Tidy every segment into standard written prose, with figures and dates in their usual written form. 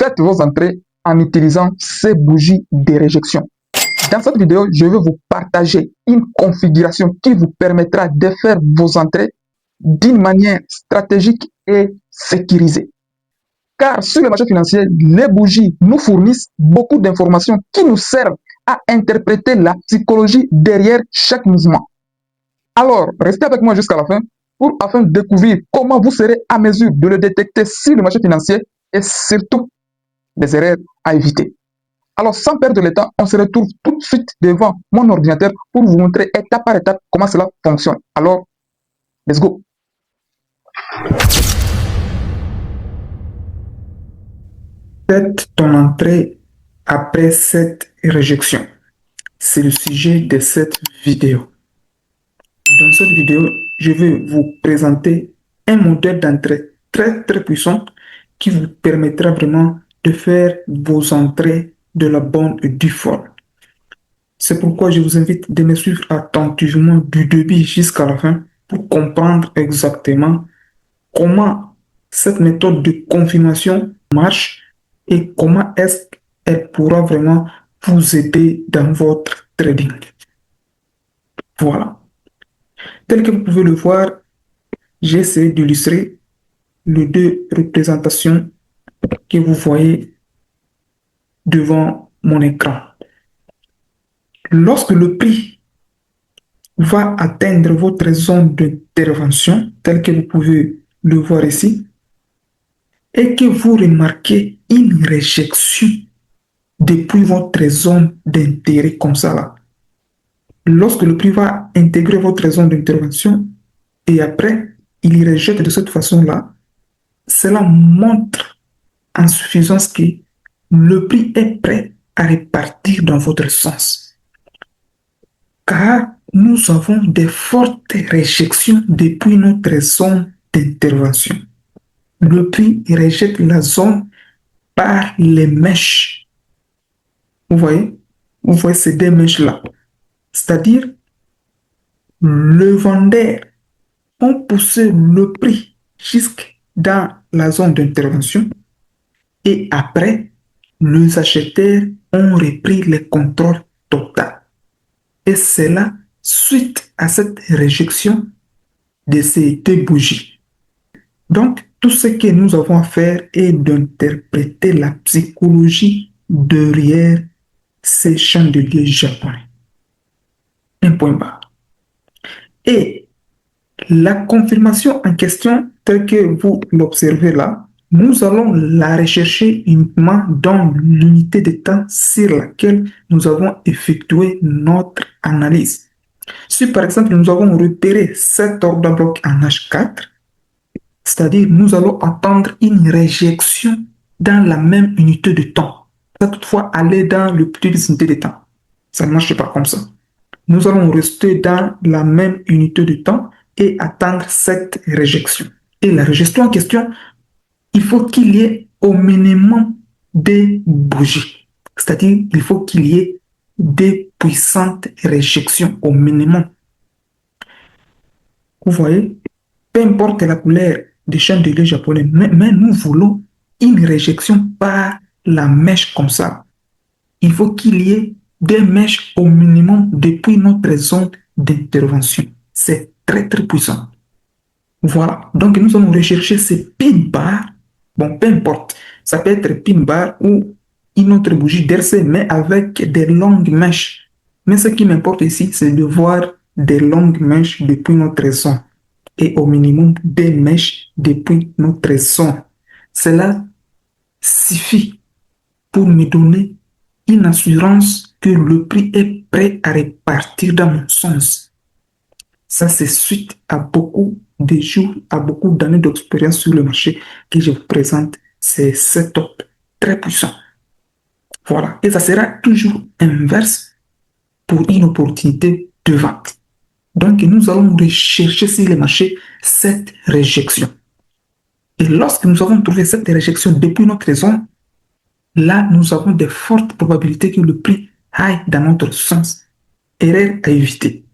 faites vos entrées en utilisant ces bougies de réjection. Dans cette vidéo, je vais vous partager une configuration qui vous permettra de faire vos entrées d'une manière stratégique et sécurisée. Car sur le marché financier, les bougies nous fournissent beaucoup d'informations qui nous servent à interpréter la psychologie derrière chaque mouvement. Alors, restez avec moi jusqu'à la fin afin de découvrir comment vous serez à mesure de le détecter sur le marché financier et surtout des erreurs à éviter. Alors, sans perdre le temps, on se retrouve tout de suite devant mon ordinateur pour vous montrer étape par étape comment cela fonctionne. Alors, let's go! Faites ton entrée après cette réjection. C'est le sujet de cette vidéo. Dans cette vidéo, je vais vous présenter un modèle d'entrée très puissant qui vous permettra vraiment de faire vos entrées de la bonne et du fort. C'est pourquoi je vous invite de me suivre attentivement du début jusqu'à la fin pour comprendre exactement comment cette méthode de confirmation marche et comment est-ce qu'elle pourra vraiment vous aider dans votre trading. Voilà. Tel que vous pouvez le voir, j'ai essayé d'illustrer les deux représentations que vous voyez devant mon écran. Lorsque le prix va atteindre votre zone d'intervention, tel que vous pouvez le voir ici, et que vous remarquez une réjection depuis votre zone d'intérêt comme ça là. Lorsque le prix va intégrer votre zone d'intervention et après, il rejette de cette façon-là, cela montre en suffisance que le prix est prêt à repartir dans votre sens. Car nous avons de fortes réjections depuis notre zone d'intervention. Le prix rejette la zone par les mèches. Vous voyez ces deux mèches-là. C'est-à-dire, le vendeur a poussé le prix jusque dans la zone d'intervention et après, les acheteurs ont repris le contrôle total. Et c'est là, suite à cette réjection de ces deux bougies. Donc, tout ce que nous avons à faire est d'interpréter la psychologie derrière ces chandeliers japonais. Un point barre. Et la confirmation en question, telle que vous l'observez là, nous allons la rechercher uniquement dans l'unité de temps sur laquelle nous avons effectué notre analyse. Si par exemple nous avons repéré cet ordre de bloc en H4, c'est-à-dire nous allons attendre une réjection dans la même unité de temps. Ça toutefois aller dans le petit unité de temps. Ça ne marche pas comme ça. Nous allons rester dans la même unité de temps et attendre cette réjection. Et la réjection en question, il faut qu'il y ait au minimum des bougies. C'est-à-dire, il faut qu'il y ait des puissantes réjections au minimum. Vous voyez, peu importe la couleur des chandeliers japonais, mais nous voulons une réjection par la mèche comme ça. Il faut qu'il y ait des mèches au minimum depuis notre zone d'intervention. C'est très puissant. Voilà. Donc, nous allons rechercher ces pin bars. Bon, peu importe. Ça peut être pin bar ou une autre bougie d'RC, mais avec des longues mèches. Mais ce qui m'importe ici, c'est de voir des longues mèches depuis notre zone. Et au minimum des mèches depuis notre zone. Cela suffit pour me donner une assurance que le prix est prêt à repartir dans mon sens. Ça, c'est suite à beaucoup de jours, à beaucoup d'années d'expérience sur le marché que je vous présente ces setups très puissants. Voilà. Et ça sera toujours inverse pour une opportunité de vente. Donc, nous allons rechercher sur le marché cette réjection. Et lorsque nous avons trouvé cette réjection depuis notre zone, là, nous avons de fortes probabilités que le prix aille dans notre sens. Erreur à éviter.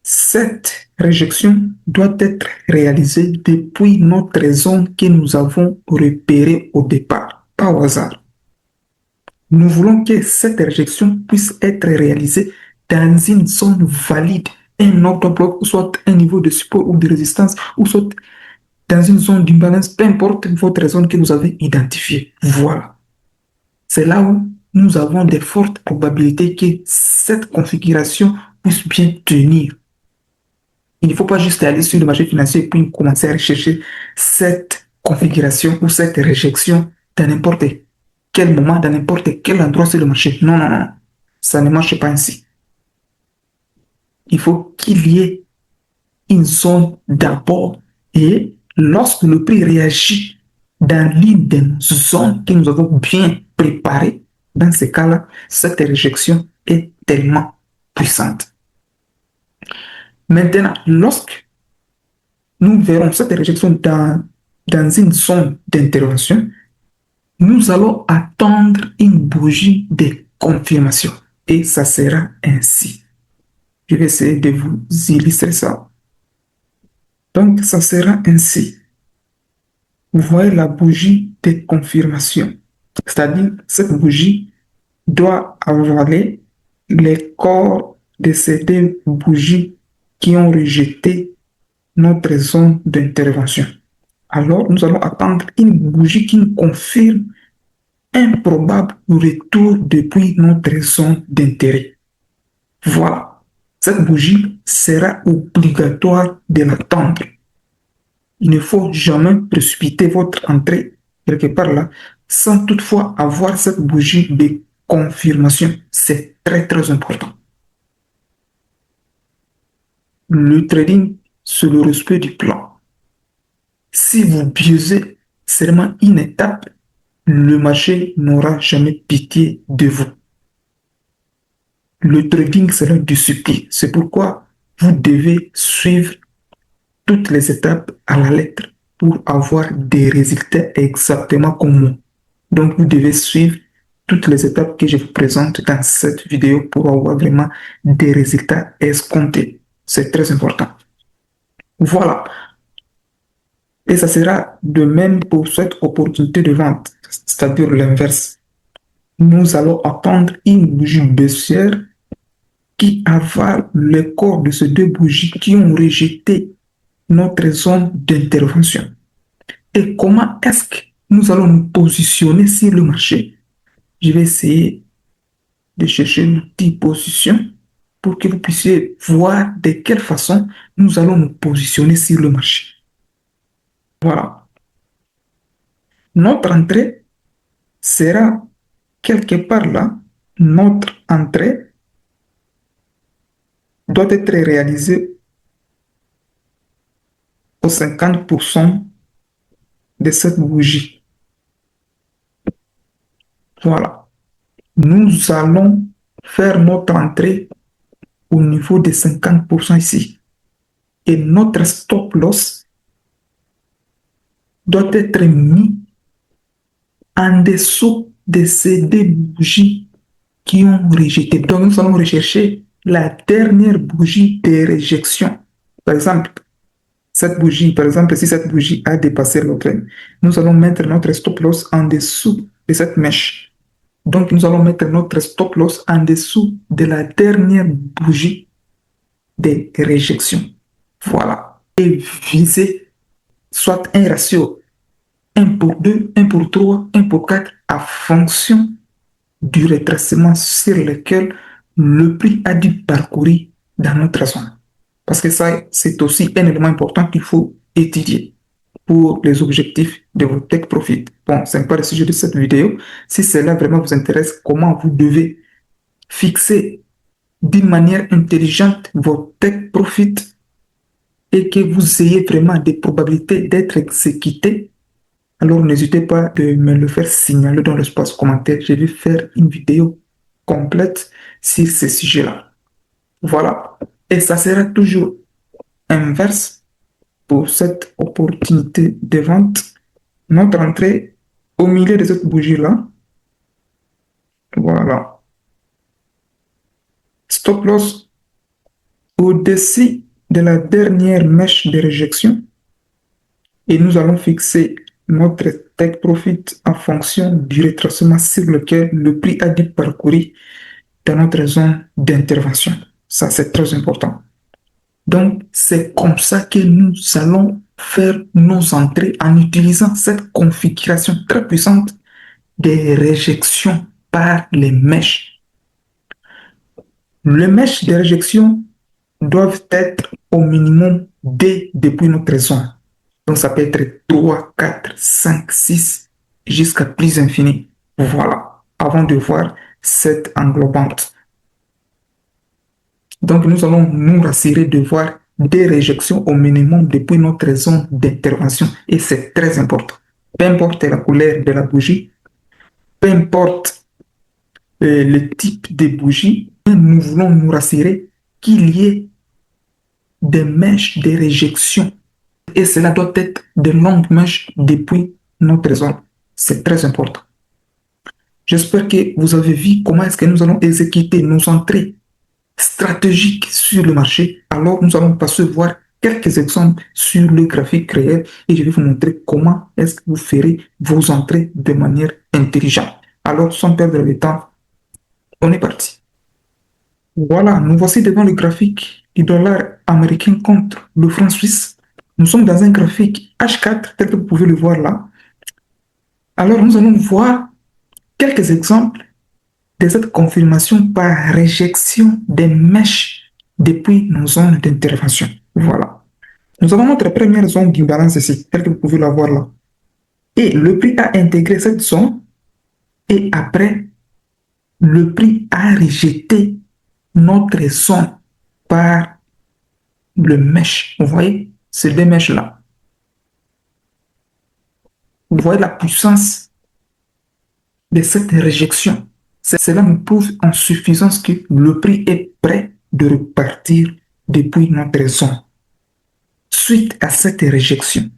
Cette réjection doit être réalisée depuis notre zone que nous avons repérée au départ. pas au hasard. Nous voulons que cette réjection puisse être réalisée dans une zone valide, un ordre bloc, ou soit un niveau de support ou de résistance, ou soit dans une zone d'imbalance, peu importe votre zone que vous avez identifiée. Voilà. C'est là où nous avons de fortes probabilités que cette configuration puisse bien tenir. Il ne faut pas juste aller sur le marché financier et puis commencer à rechercher cette configuration ou cette réjection dans n'importe quel moment, dans n'importe quel endroit sur le marché. Non, non, non. Ça ne marche pas ainsi. Il faut qu'il y ait une zone d'abord et lorsque le prix réagit dans l'une des zones que nous avons bien préparées, dans ce cas-là, cette réjection est tellement puissante. Maintenant, lorsque nous verrons cette réjection dans une zone d'intervention, nous allons attendre une bougie de confirmation. Et ça sera ainsi. Je vais essayer de vous illustrer ça. Donc, ça sera ainsi. Vous voyez la bougie de confirmation. C'est-à-dire, cette bougie doit avaler les corps de ces deux bougies qui ont rejeté notre zone d'intervention. Alors, nous allons attendre une bougie qui nous confirme un probable retour depuis notre zone d'intérêt. Voilà. Cette bougie sera obligatoire de l'attendre. Il ne faut jamais précipiter votre entrée quelque part là sans toutefois avoir cette bougie de confirmation. C'est très très important. Le trading, c'est le respect du plan. Si vous biaisez seulement une étape, le marché n'aura jamais pitié de vous. Le trading, c'est la discipline. C'est pourquoi vous devez suivre toutes les étapes à la lettre pour avoir des résultats exactement comme moi. Donc, vous devez suivre toutes les étapes que je vous présente dans cette vidéo pour avoir vraiment des résultats escomptés. C'est très important. Voilà. Et ça sera de même pour cette opportunité de vente, c'est-à-dire l'inverse. Nous allons attendre une bougie baissière qui avale le corps de ces deux bougies qui ont rejeté notre zone d'intervention. Et comment est-ce que nous allons nous positionner sur le marché? Je vais essayer de chercher l'outil position pour que vous puissiez voir de quelle façon nous allons nous positionner sur le marché. Voilà. Notre entrée sera quelque part là. Notre entrée doit être réalisée au 50% de cette bougie. Voilà. Nous allons faire notre entrée au niveau de 50% ici. Et notre stop loss doit être mis en dessous de ces deux bougies qui ont rejeté. Donc, nous allons rechercher la dernière bougie de réjection. Par exemple, cette bougie, par exemple, si cette bougie a dépassé l'autre, nous allons mettre notre stop loss en dessous de cette mèche. Donc, nous allons mettre notre stop loss en dessous de la dernière bougie de réjection. Voilà. Et viser soit un ratio 1 pour 2, 1 pour 3, 1 pour 4 en fonction du retracement sur lequel le prix a dû parcourir dans notre zone. Parce que ça, c'est aussi un élément important qu'il faut étudier pour les objectifs de votre take profit. Bon, ce n'est pas le sujet de cette vidéo. Si cela vraiment vous intéresse, comment vous devez fixer d'une manière intelligente votre take profit et que vous ayez vraiment des probabilités d'être exécuté, alors n'hésitez pas de me le faire signaler dans l'espace commentaire. Je vais faire une vidéo complète sur ce sujet-là. Voilà. Et ça sera toujours inverse pour cette opportunité de vente. Notre entrée au milieu de cette bougie-là. Voilà. Stop loss au-dessus de la dernière mèche de réjection. Et nous allons fixer notre take profit en fonction du retracement sur lequel le prix a dû parcourir dans notre zone d'intervention. Ça, c'est très important. Donc, c'est comme ça que nous allons faire nos entrées en utilisant cette configuration très puissante des réjections par les mèches. Les mèches de réjection doivent être au minimum D depuis notre zone. Donc, ça peut être 3, 4, 5, 6, jusqu'à plus infini. Voilà, avant de voir cette englobante. Donc, nous allons nous rassurer de voir des réjections au minimum depuis notre zone d'intervention. Et c'est très important. Peu importe la couleur de la bougie, peu importe le type de bougie, nous voulons nous rassurer qu'il y ait des mèches de réjection. Et cela doit être de longues mèches depuis notre zone. C'est très important. J'espère que vous avez vu comment est-ce que nous allons exécuter nos entrées stratégiques sur le marché. Alors, nous allons passer voir quelques exemples sur le graphique réel et je vais vous montrer comment est-ce que vous ferez vos entrées de manière intelligente. Alors, sans perdre le temps, on est parti. Voilà, nous voici devant le graphique du dollar américain contre le franc suisse. Nous sommes dans un graphique H4, tel que vous pouvez le voir là. Alors, nous allons voir quelques exemples de cette confirmation par réjection des mèches depuis nos zones d'intervention. Voilà. Nous avons notre première zone d'imbalance ici, telle que vous pouvez la voir là. Et le prix a intégré cette zone et après, le prix a rejeté notre zone par le mèche. Vous voyez ces deux mèches-là. Vous voyez la puissance de cette réjection. Cela nous prouve en suffisance que le prix est prêt de repartir depuis notre zone. Suite à cette réjection,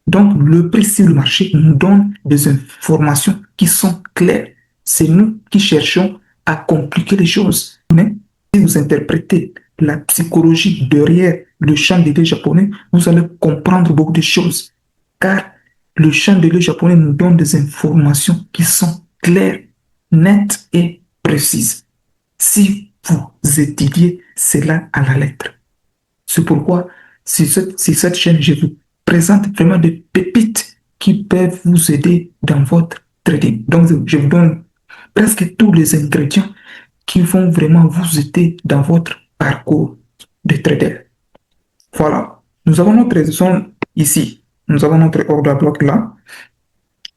donc le prix sur le marché nous donne des informations qui sont claires. C'est nous qui cherchons à compliquer les choses. Mais si vous interprétez la psychologie derrière le chandelier japonais, vous allez comprendre beaucoup de choses. Car le chandelier japonais nous donne des informations qui sont claires, nettes et précises. Si vous étudiez cela à la lettre. C'est pourquoi, sur cette chaîne, je vous présente vraiment des pépites qui peuvent vous aider dans votre trading. Donc, je vous donne presque tous les ingrédients qui vont vraiment vous aider dans votre parcours de trader. Voilà. Nous avons notre zone ici. Nous avons notre ordre à bloc là.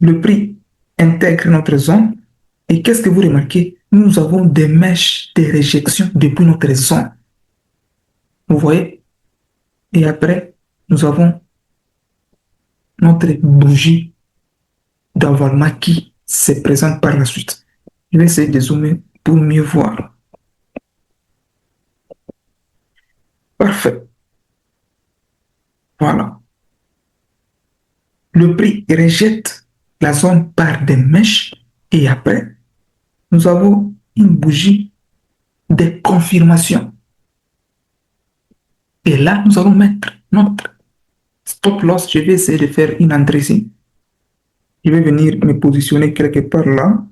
Le prix intègre notre zone. Et qu'est-ce que vous remarquez? Nous avons des mèches de réjection depuis notre zone. Vous voyez? Et après, nous avons notre bougie d'avalement qui se présente par la suite. Je vais essayer de zoomer pour mieux voir. Parfait. Voilà. Le prix rejette la zone par des mèches et après, nous avons une bougie de confirmation. Et là, nous allons mettre notre stop loss. Je vais essayer de faire une entrée ici. Je vais venir me positionner quelque part là.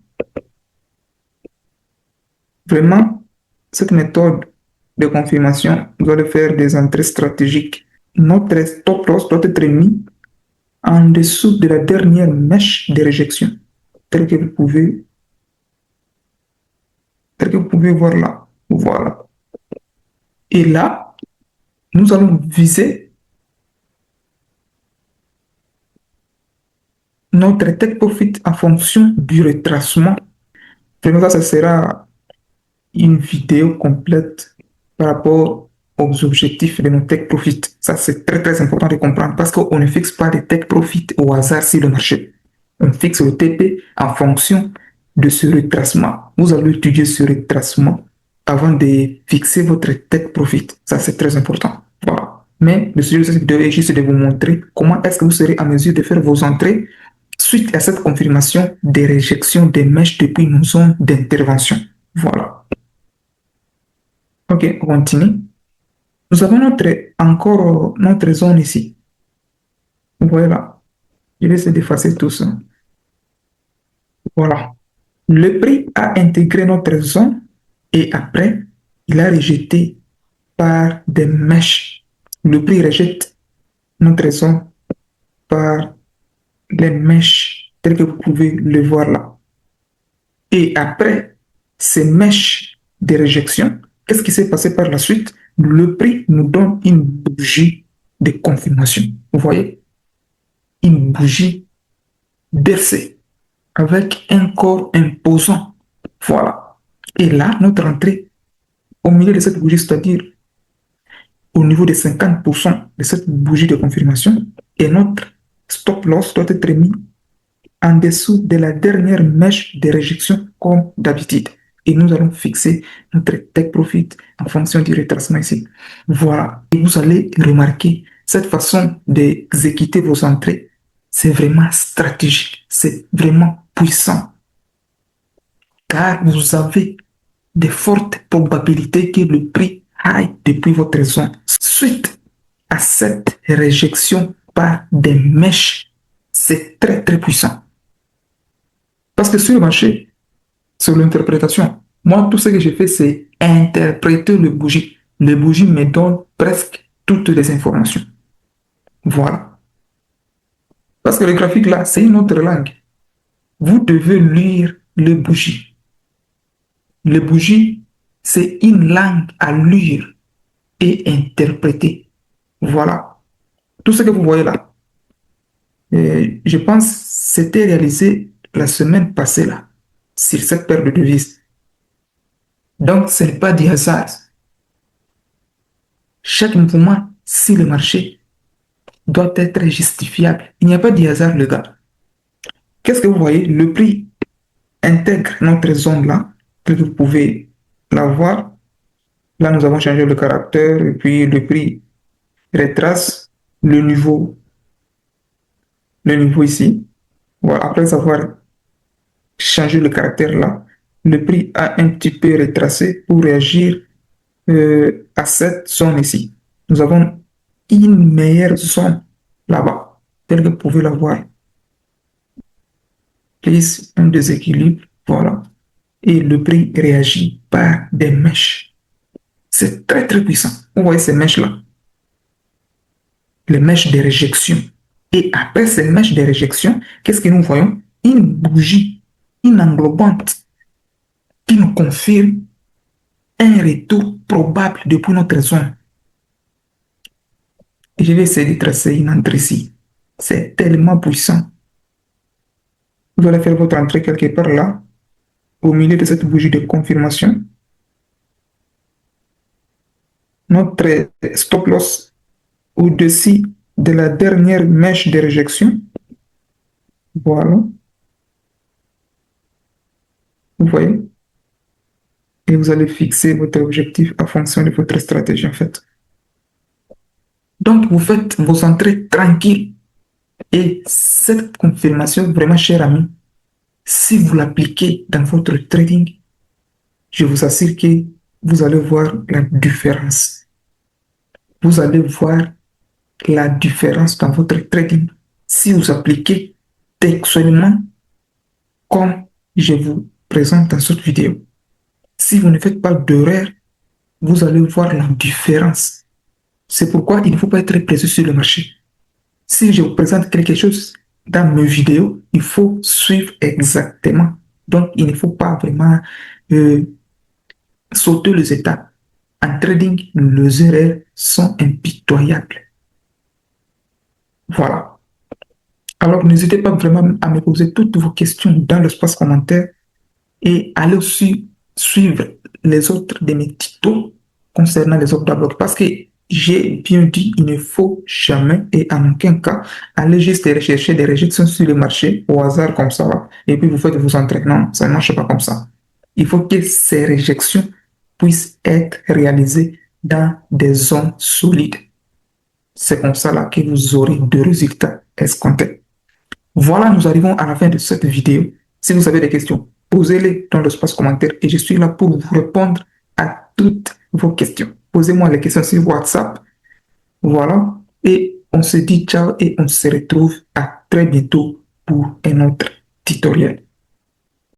Vraiment, cette méthode de confirmation, nous allons faire des entrées stratégiques. Notre stop loss doit être mis en dessous de la dernière mèche de réjection, telle que vous pouvez voir là. Voilà. Et là, nous allons viser notre take profit en fonction du retracement. Vraiment, ça sera une vidéo complète par rapport aux objectifs de nos take profit. Ça, c'est très, très important de comprendre parce qu'on ne fixe pas les take profit au hasard sur le marché. On fixe le TP en fonction de ce retracement. Vous allez étudier ce retracement avant de fixer votre take profit. Ça, c'est très important. Voilà. Mais le sujet de cette vidéo est juste de vous montrer comment est-ce que vous serez en mesure de faire vos entrées suite à cette confirmation des réjections des mèches depuis nos zones d'intervention. Voilà. Ok, on continue. Nous avons encore notre zone ici. Voilà. Je vais essayer d'effacer tout ça. Voilà. Le prix a intégré notre zone et après, il a rejeté par des mèches. Le prix rejette notre zone par les mèches, telles que vous pouvez le voir là. Et après ces mèches de réjection, qu'est-ce qui s'est passé par la suite? Le prix nous donne une bougie de confirmation. Vous voyez? Une bougie bercée avec un corps imposant. Voilà. Et là, notre entrée au milieu de cette bougie, c'est-à-dire au niveau de 50% de cette bougie de confirmation, et notre stop loss doit être mis en dessous de la dernière mèche de réjection comme d'habitude. Et nous allons fixer notre take profit en fonction du retracement ici. Voilà. Et vous allez remarquer cette façon d'exécuter vos entrées. C'est vraiment stratégique. C'est vraiment puissant. Car vous avez de fortes probabilités que le prix aille depuis votre zone. Suite à cette réjection par des mèches, c'est très très puissant. Parce que sur le marché, sur l'interprétation, moi, tout ce que j'ai fait, c'est interpréter le bougie. Le bougie me donne presque toutes les informations. Voilà. Parce que le graphique là, c'est une autre langue. Vous devez lire le bougie. Le bougie, c'est une langue à lire et interpréter. Voilà. Tout ce que vous voyez là, je pense que c'était réalisé la semaine passée là, sur cette paire de devises. Donc, ce n'est pas du hasard. Chaque mouvement sur le marché doit être justifiable. Il n'y a pas de hasard, les gars. Qu'est-ce que vous voyez? Le prix intègre notre zone là, que vous pouvez la voir. Là, nous avons changé le caractère et puis le prix retrace le niveau ici. Voilà. Après avoir changé le caractère là, le prix a un petit peu retracé pour réagir à cette zone ici. Nous avons une meilleure zone là-bas, telle que vous pouvez la voir. Plus un déséquilibre, voilà. Et le prix réagit par des mèches. C'est très très puissant. Vous voyez ces mèches-là, les mèches de réjection. Et après ces mèches de réjection, qu'est-ce que nous voyons? Une bougie, une englobante qui nous confirme un retour probable depuis notre zone. Et je vais essayer de tracer une entrée ici. C'est tellement puissant. Vous allez faire votre entrée quelque part là, au milieu de cette bougie de confirmation. Notre stop loss au-dessus de la dernière mèche de réjection. Voilà. Vous voyez? Et vous allez fixer votre objectif en fonction de votre stratégie en fait. Donc, vous faites vos entrées tranquilles. Et cette confirmation, vraiment, cher ami, si vous l'appliquez dans votre trading, je vous assure que vous allez voir la différence. Vous allez voir la différence dans votre trading si vous appliquez textuellement comme je vous présente dans cette vidéo. Si vous ne faites pas d'erreur, vous allez voir la différence. C'est pourquoi il ne faut pas être pressé sur le marché. Si je vous présente quelque chose dans mes vidéos, il faut suivre exactement. Donc, il ne faut pas vraiment sauter les étapes. En trading, les erreurs sont impitoyables. Voilà. Alors, n'hésitez pas vraiment à me poser toutes vos questions dans l'espace commentaire et allez aussi suivre les autres de mes tutos concernant les ordres blocs parce que j'ai bien dit, il ne faut jamais et en aucun cas aller juste rechercher des réjections sur le marché au hasard comme ça là, et puis vous faites vos entrées. Non, ça ne marche pas comme ça. Il faut que ces réjections puissent être réalisées dans des zones solides. C'est comme ça là que vous aurez des résultats escomptés. Voilà, nous arrivons à la fin de cette vidéo. Si vous avez des questions, posez-les dans l'espace commentaire et je suis là pour vous répondre à toutes vos questions. Posez-moi les questions sur WhatsApp. Voilà. Et on se dit ciao et on se retrouve à très bientôt pour un autre tutoriel.